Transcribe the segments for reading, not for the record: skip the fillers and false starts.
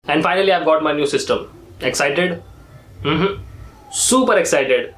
And finally, I've got my new system. Excited? Super excited.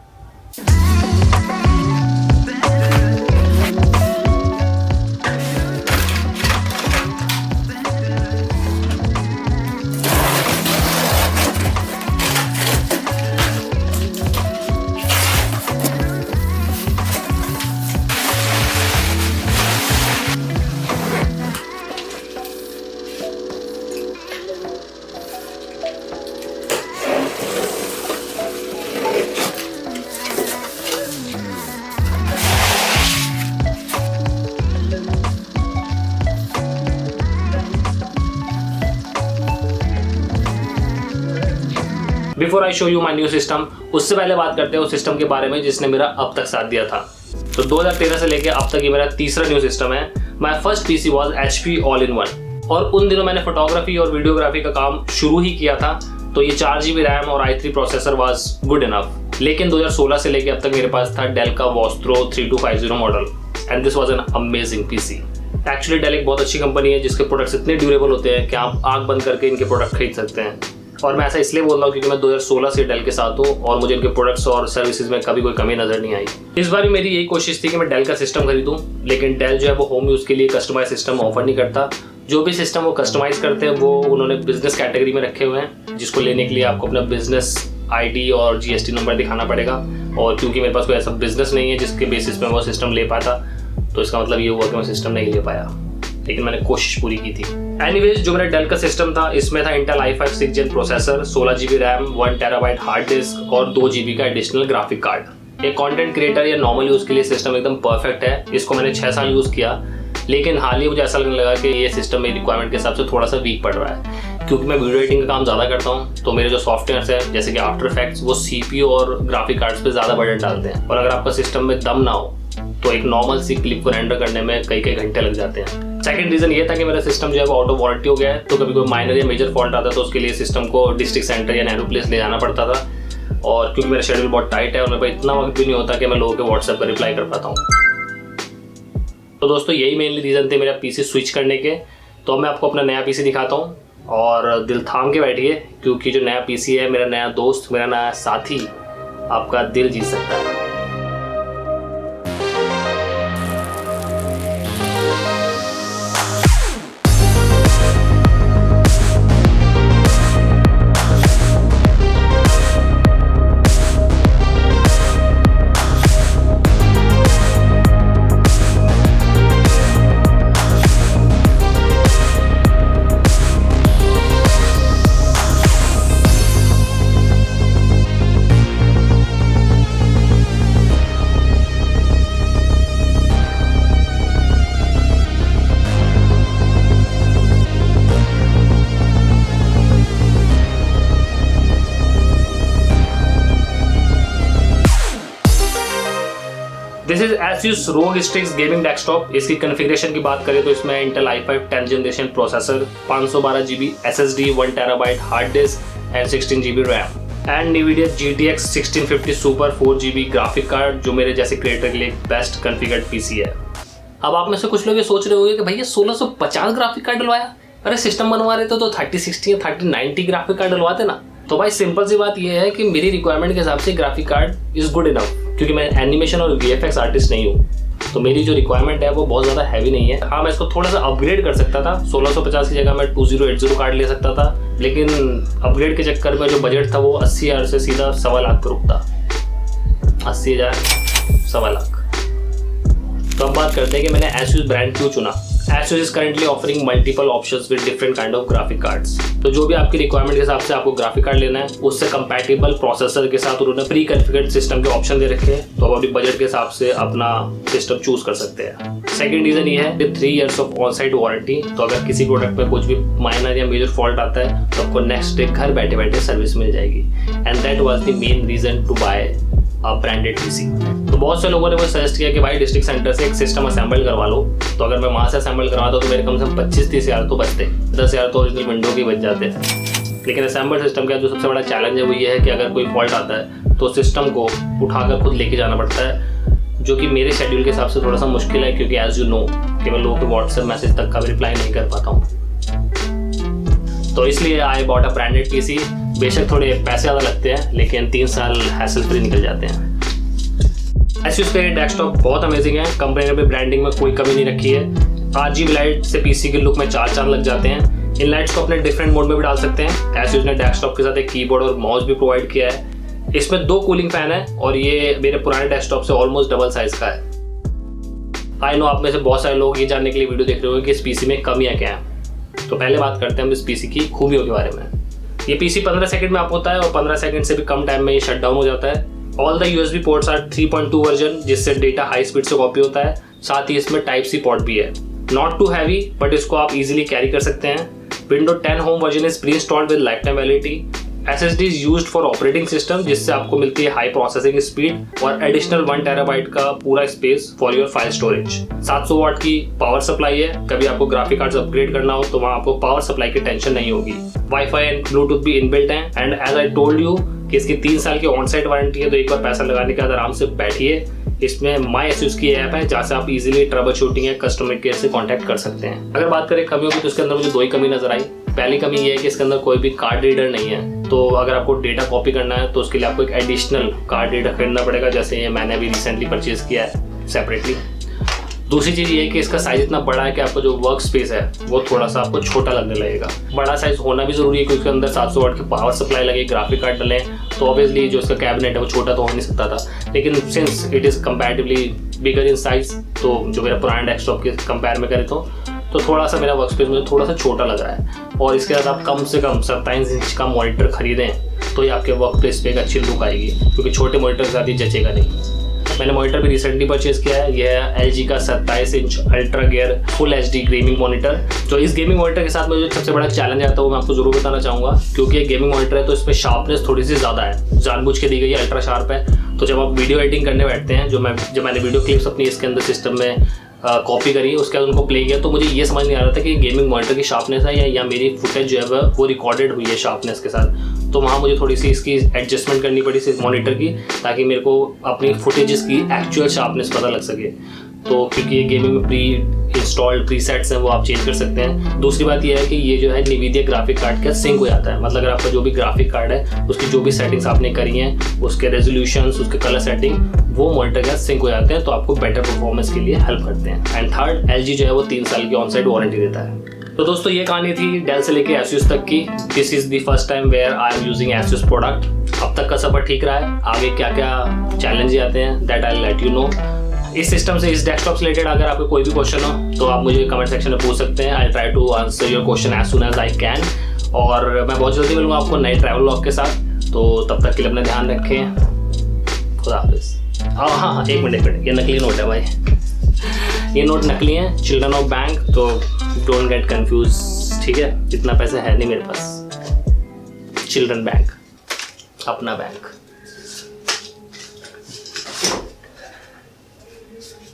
Before I show you my new system, उससे पहले बात करते हैं उस सिस्टम के बारे में जिसने मेरा अब तक साथ दिया था। तो 2013 से लेके अब तक ये मेरा तीसरा न्यू सिस्टम है। My first PC was HP All-in-One और उन दिनों मैंने फोटोग्राफी और वीडियोग्राफी का काम शुरू ही किया था, तो ये 4GB रैम और i3 processor was good enough. लेकिन 2016 से लेके अब तक मेरे पास था डेल का Vostro 3250 model and this was an amazing PC. Actually Dell एक बहुत अच्छी कंपनी है जिसके प्रोडक्ट्स इतने ड्यूरेबल होते हैं कि आप आंख बंद करके इनके प्रोडक्ट खरीद सकते हैं। और मैं ऐसा इसलिए बोल रहा हूँ क्योंकि मैं 2016 से डेल के साथ हूँ और मुझे इनके प्रोडक्ट्स और सर्विसेज में कभी कोई कमी नजर नहीं आई। इस बार मेरी यही कोशिश थी कि मैं डेल का सिस्टम खरीदूं, लेकिन डेल जो है वो होम यूज़ के लिए कस्टमाइज सिस्टम ऑफर नहीं करता। जो भी सिस्टम वो कस्टमाइज करते हैं वो उन्होंने बिजनेस कैटेगरी में रखे हुए हैं, जिसको लेने के लिए आपको अपना बिजनेस ID और GST नंबर दिखाना पड़ेगा। और क्योंकि मेरे पास कोई ऐसा बिजनेस नहीं है जिसके बेसिस पे मैं वो सिस्टम ले पाता, तो इसका मतलब ये हुआ कि मैं सिस्टम नहीं ले पाया, लेकिन मैंने कोशिश पूरी की थी। एनीवेज, जो मेरा डेल का सिस्टम था इसमें था Intel i5 6th Gen processor, 16GB RAM, 1 TB hard disk और 2GB का एडिशनल ग्राफिक कार्ड। एक कंटेंट क्रिएटर या नॉर्मल यूज़ के लिए सिस्टम एकदम परफेक्ट है। इसको मैंने 6 साल यूज़ किया, लेकिन हाल ही मुझे ऐसा लगने लगा कि ये सिस्टम मेरी रिक्वायरमेंट के हिसाब से थोड़ा सा वीक पड़ रहा है, क्योंकि मैं वीडियो एडिटिंग का काम ज़्यादा करता हूँ। तो मेरे जो सॉफ्टवेयर्स हैं जैसे कि आफ्टर इफेक्ट्स, वो CPU और ग्राफिक कार्ड्स पे ज़्यादा बजट डालते हैं, और अगर आपका सिस्टम में दम ना हो तो एक नॉर्मल सी क्लिप को रेंडर करने में कई घंटे लग जाते हैं। सेकंड रीजन ये था कि मेरा सिस्टम जो है वो आउट ऑफ वारंटी हो गया है, तो कभी कोई माइनर या मेजर फॉल्ट आता तो उसके लिए सिस्टम को डिस्ट्रिक्ट सेंटर या नैनो प्लेस ले जाना पड़ता था। और क्योंकि मेरा शेड्यूल बहुत टाइट है और मेरे पास इतना वक्त भी नहीं होता कि मैं लोगों के व्हाट्सएप पर रिप्लाई कर पाता हूँ। तो दोस्तों यही मेनली रीज़न थे मेरा PC स्विच करने के। तो मैं आपको अपना नया PC दिखाता हूँ और दिल थाम के बैठिए, क्योंकि जो नया PC है, मेरा नया दोस्त, मेरा नया साथी आपका दिल जीत सकता है। This is Asus ROG Strix gaming desktop. इसकी कॉन्फ़िगरेशन की बात करें तो इसमें Intel i5 10th generation processor, 512GB SSD, 1 TB hard disk and 16GB RAM and NVIDIA GTX 1650 super 4GB graphic card, जो मेरे जैसे क्रिएटर के लिए बेस्ट कॉन्फ़िगर्ड PC है। अब आप में से कुछ लोग ये सोच रहे होंगे कि भैया 1650 ग्राफिक कार्ड डलवाया, अरे सिस्टम बनवा रहे थे तो 3060 या 3090 ग्राफिक कार्ड डलवाते ना। तो भाई सिंपल सी बात यह है कि मेरी रिक्वायरमेंट के हिसाब से graphic card is good enough, क्योंकि मैं एनिमेशन और VFX आर्टिस्ट नहीं हूँ, तो मेरी जो रिक्वायरमेंट है वो बहुत ज़्यादा हैवी नहीं है। हाँ, मैं इसको थोड़ा सा अपग्रेड कर सकता था, 1650 की जगह मैं 2080 कार्ड ले सकता था, लेकिन अपग्रेड के चक्कर में जो बजट था वो 80,000 से सीधा 1,15,000 पर रुकता। 80,000 1,15,000। तो अब बात करते हैं कि मैंने Asus ब्रांड क्यों चुना। Asus is currently offering multiple options with different kind of graphic cards। तो जो भी आपकी रिक्वायरमेंट के हिसाब से आपको ग्राफिक कार्ड लेना है, उससे कंपैटिबल प्रोसेसर के साथ उन्होंने प्री कॉन्फ़िगर्ड सिस्टम के ऑप्शन दे रखे हैं, तो आप अपनी बजट के हिसाब से अपना सिस्टम चूज कर सकते हैं। सेकंड रीजन ये है कि 3 years of on site warranty, तो अगर किसी प्रोडक्ट पे कुछ भी माइनर या मेजर फॉल्ट आता है तो आपको नेक्स्ट डे घर बैठे बैठे सर्विस मिल जाएगी। And that was the main reason to buy branded PC। तो बहुत से लोगों ने वो सजेस्ट किया कि भाई डिस्ट्रिक्ट सेंटर से एक सिस्टम असेंबल करवा लो, तो अगर मैं वहाँ से असेंबल करवाता तो मेरे कम से कम 25-30 हज़ार तो बचते, 10,000 तो ओरिजिनल विंडो के बच जाते हैं। लेकिन असेंबल सिस्टम का जो सबसे बड़ा चैलेंज है वो ये है कि अगर कोई फॉल्ट आता है तो सिस्टम को उठाकर खुद लेके जाना पड़ता है, जो कि मेरे शेड्यूल के हिसाब से थोड़ा सा मुश्किल है, क्योंकि एज यू नो कि मैं लोगों के व्हाट्सएप मैसेज तक का भी रिप्लाई नहीं कर पाता हूँ। तो इसलिए I bought a branded PC. बेशक थोड़े पैसे ज़्यादा लगते हैं लेकिन 3 साल हैसल फ्री निकल जाते हैं। Asus का ये डेस्कटॉप बहुत अमेजिंग है। कंपनी ने भी ब्रांडिंग में कोई कमी नहीं रखी है। RGB लाइट से पीसी के लुक में 4 चांद लग जाते हैं। इन लाइट्स को अपने डिफरेंट मोड में भी डाल सकते हैं। Asus ने डेस्कटॉप के साथ एक कीबोर्ड और माउस भी प्रोवाइड किया है। इसमें 2 कूलिंग फैन है और ये मेरे पुराने डेस्कटॉप से ऑलमोस्ट डबल साइज का है। आई नो आप में से बहुत सारे लोग ये जानने के लिए वीडियो देख रहे होंगे कि इस पीसी में कमियां क्या हैं। तो पहले बात करते हैं हम इस पीसी की खूबियों के बारे में। ये पीसी 15 सेकंड में ऑफ होता है और 15 सेकंड से भी कम टाइम में ये शट डाउन हो जाता है। All the USB ports are 3.2 version, जिससे डेटा हाई स्पीड से कॉपी होता है। साथ ही इसमें Type-C पोर्ट भी है। नॉट टू हैवी बट इसको आप इजीली कैरी कर सकते हैं। Windows 10 home version is pre installed with life time validity. SSD is used for operating system, जिससे आपको मिलती है हाई प्रोसेसिंग स्पीड और एडिशनल 1 TB का पूरा space for your file storage. 700 वाट की पावर सप्लाई है। कभी आपको ग्राफिक कार्ड्स अपग्रेड करना हो तो वहाँ आपको पावर सप्लाई की टेंशन नहीं होगी। वाईफाई एंड ब्लूटूथ भी इनबिल्ट हैं। And as I told you कि इसकी 3 साल की ऑन साइट वारंटी है, तो एक बार पैसा लगाने के बाद आराम से बैठिए। इसमें माई एसूस की ऐप है जहाँ से आप इजीली ट्रबल शूटिंग या कस्टमर केयर से कांटेक्ट कर सकते हैं। अगर बात करें कमियों की तो इसके अंदर मुझे 2 ही कमी नजर आई। पहली कमी ये है कि इसके अंदर कोई भी कार्ड रीडर नहीं है, तो अगर आपको डेटा कॉपी करना है तो उसके लिए आपको एक एडिशनल कार्ड रीडर खरीदना पड़ेगा, जैसे ये मैंने अभी रिसेंटली परचेज किया है सेपरेटली। दूसरी चीज़ ये है कि इसका साइज इतना बड़ा है कि आपको जो वर्क स्पेस है वो थोड़ा सा आपको छोटा लगने लगेगा। बड़ा साइज होना भी जरूरी है क्योंकि उसके अंदर 700 वाट की पावर सप्लाई लगे, ग्राफिक कार्ड डले, तो ऑब्वियसली जो इसका कैबिनेट है वो छोटा तो हो नहीं सकता था। लेकिन since it is comparatively bigger in size, तो जो मेरा पुराना डेस्कटॉप के कंपेयर में करें तो थोड़ा सा मेरा वर्क स्पेस मुझे थोड़ा सा छोटा लग रहा है। और इसके साथ आप कम से कम 27 इंच का मॉनिटर खरीदें तो ये आपके वर्क प्लेस पे एक अच्छी लुक आएगी, क्योंकि छोटे मॉनिटर के साथ ही जचेगा नहीं। मैंने मॉनिटर भी रिसेंटली परचेज किया है। यह है LG का 27 inch ultra gear full HD gaming monitor. तो इस गेमिंग मॉनिटर के साथ मुझे सबसे बड़ा चैलेंज आता है वो मैं आपको जरूर बताना चाहूँगा, क्योंकि ये गेमिंग मॉनिटर है तो इसमें शार्पनेस थोड़ी सी ज़्यादा है, जानबूझ के दी गई है, अल्ट्रा शार्प है। तो जब आप वीडियो एडिटिंग करने बैठते हैं, जब मैंने वीडियो क्लिप्स अपनी इसके अंदर सिस्टम में कॉपी करी, उसके बाद उनको प्ले किया, तो मुझे ये समझ नहीं आ रहा था कि गेमिंग मॉनिटर की शार्पनेस है या मेरी फुटेज जो है वो रिकॉर्डेड हुई है शार्पनेस के साथ। तो वहाँ मुझे थोड़ी सी इसकी एडजस्टमेंट करनी पड़ी इस मॉनिटर की, ताकि मेरे को अपनी फुटेजेस की एक्चुअल शार्पनेस पता लग सके। तो क्योंकि ये गेमिंग में प्री इंस्टॉल्ड प्रीसेट्स हैं वो आप चेंज कर सकते हैं। दूसरी बात यह है कि ये जो है NVIDIA ग्राफिक कार्ड का सिंक हो जाता है। मतलब अगर आपका जो भी ग्राफिक कार्ड है उसकी जो भी सेटिंग्स आपने करी हैं, उसके रेजोल्यूशंस, उसके कलर सेटिंग, वो मॉनिटर के साथ सिंक हो जाते हैं, तो आपको बेटर परफॉर्मेंस के लिए हेल्प करते हैं। एंड थर्ड, LG जो है वो 3 साल की ऑन साइट वारंटी देता है। तो दोस्तों ये कहानी थी डेल से लेके Asus तक की। This is the first time where I am using Asus product. अब तक का सफर ठीक रहा है, आगे क्या क्या चैलेंज आते हैं that I let you know. इस सिस्टम से, इस डेस्कटॉप से रिलेटेड अगर आपको कोई भी क्वेश्चन हो तो आप मुझे कमेंट सेक्शन में पूछ सकते हैं। I try to answer your question as soon as I can. और मैं बहुत जल्दी मिलूंगा आपको नए ट्रैवल व्लॉग के साथ, तो तब तक के लिए अपना ध्यान रखें। खुदा हाफिज़। हाँ, एक मिनट, ये नकली नोट है भाई, ये नोट नकली है, चिल्ड्रन ऑफ बैंक, तो डोंट गेट कंफ्यूज, ठीक है? इतना पैसा है नहीं मेरे पास। चिल्ड्रन बैंक, अपना बैंक।